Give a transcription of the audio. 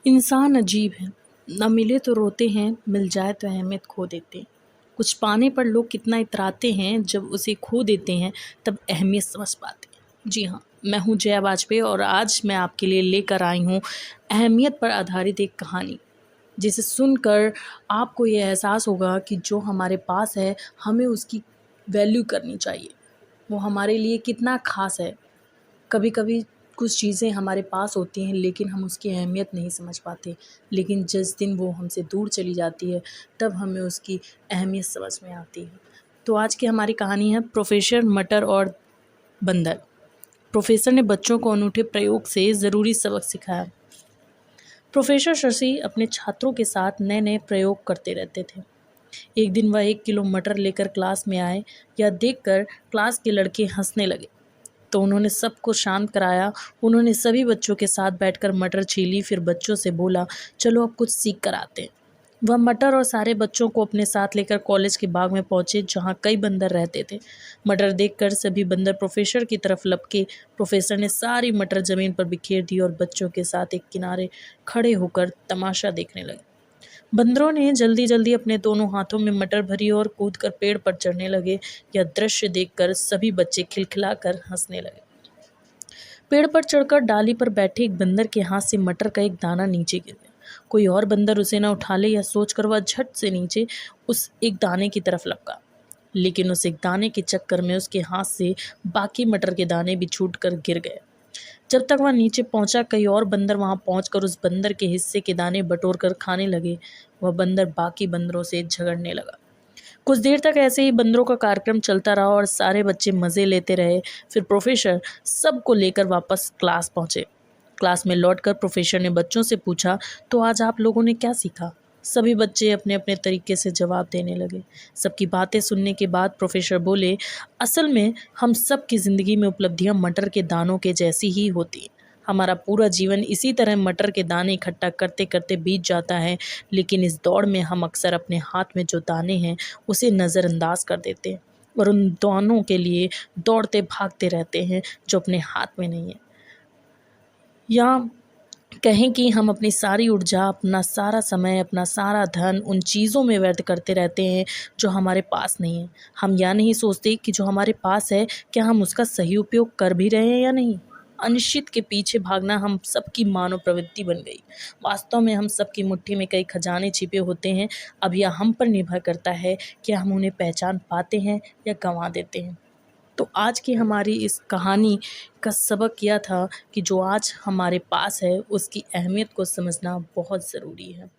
इंसान अजीब है, ना मिले तो रोते हैं, मिल जाए तो अहमियत खो देते हैं। कुछ पाने पर लोग कितना इतराते हैं, जब उसे खो देते हैं तब अहमियत समझ पाते हैं। जी हाँ, मैं हूँ जया वाजपेयी और आज मैं आपके लिए लेकर आई हूँ अहमियत पर आधारित एक कहानी, जिसे सुनकर आपको ये एहसास होगा कि जो हमारे पास है हमें उसकी वैल्यू करनी चाहिए। वो हमारे लिए कितना ख़ास है। कभी कभी कुछ चीज़ें हमारे पास होती हैं लेकिन हम उसकी अहमियत नहीं समझ पाते, लेकिन जिस दिन वो हमसे दूर चली जाती है तब हमें उसकी अहमियत समझ में आती है। तो आज की हमारी कहानी है प्रोफेसर मटर और बंदर। प्रोफेसर ने बच्चों को अनूठे प्रयोग से ज़रूरी सबक सिखाया। प्रोफेसर शशि अपने छात्रों के साथ नए नए प्रयोग करते रहते थे। एक दिन वह 1 किलो मटर लेकर क्लास में आए। यह देखकर क्लास के लड़के हंसने लगे, तो उन्होंने सबको शांत कराया। उन्होंने सभी बच्चों के साथ बैठकर मटर छीली, फिर बच्चों से बोला, चलो अब कुछ सीख कर आते हैं। वह मटर और सारे बच्चों को अपने साथ लेकर कॉलेज के बाग में पहुंचे, जहां कई बंदर रहते थे। मटर देखकर सभी बंदर प्रोफेसर की तरफ लपके। प्रोफेसर ने सारी मटर जमीन पर बिखेर दी और बच्चों के साथ एक किनारे खड़े होकर तमाशा देखने लगे। बंदरों ने जल्दी जल्दी अपने दोनों हाथों में मटर भरी और कूदकर पेड़ पर चढ़ने लगे। यह दृश्य देखकर सभी बच्चे खिलखिलाकर हंसने लगे। पेड़ पर चढ़कर डाली पर बैठे एक बंदर के हाथ से मटर का एक दाना नीचे गिर गया। कोई और बंदर उसे न उठा ले, यह सोचकर वह झट से नीचे उस एक दाने की तरफ लपका, लेकिन उस एक दाने के चक्कर में उसके हाथ से बाकी मटर के दाने भी छूटकर गिर गए। जब तक वह नीचे पहुंचा, कई और बंदर वहां पहुंचकर उस बंदर के हिस्से के दाने बटोर कर खाने लगे। वह बंदर बाकी बंदरों से झगड़ने लगा। कुछ देर तक ऐसे ही बंदरों का कार्यक्रम चलता रहा और सारे बच्चे मज़े लेते रहे। फिर प्रोफेसर सबको लेकर वापस क्लास पहुंचे। क्लास में लौटकर प्रोफेसर ने बच्चों से पूछा, तो आज आप लोगों ने क्या सीखा? सभी बच्चे अपने अपने तरीके से जवाब देने लगे। सबकी बातें सुनने के बाद प्रोफेसर बोले, असल में हम सब की ज़िंदगी में उपलब्धियां मटर के दानों के जैसी ही होती हैं। हमारा पूरा जीवन इसी तरह मटर के दाने इकट्ठा करते करते बीत जाता है, लेकिन इस दौड़ में हम अक्सर अपने हाथ में जो दाने हैं उसे नज़रअंदाज कर देते हैं और उन दानों के लिए दौड़ते भागते रहते हैं जो अपने हाथ में नहीं है। या कहें कि हम अपनी सारी ऊर्जा, अपना सारा समय, अपना सारा धन उन चीज़ों में व्यर्थ करते रहते हैं जो हमारे पास नहीं है। हम यह नहीं सोचते कि जो हमारे पास है क्या हम उसका सही उपयोग कर भी रहे हैं या नहीं। अनिश्चित के पीछे भागना हम सबकी मानव प्रवृत्ति बन गई। वास्तव में हम सबकी मुट्ठी में कई खजाने छिपे होते हैं। अब यह हम पर निर्भर करता है कि हम उन्हें पहचान पाते हैं या गंवा देते हैं। तो आज की हमारी इस कहानी का सबक यह था कि जो आज हमारे पास है उसकी अहमियत को समझना बहुत ज़रूरी है।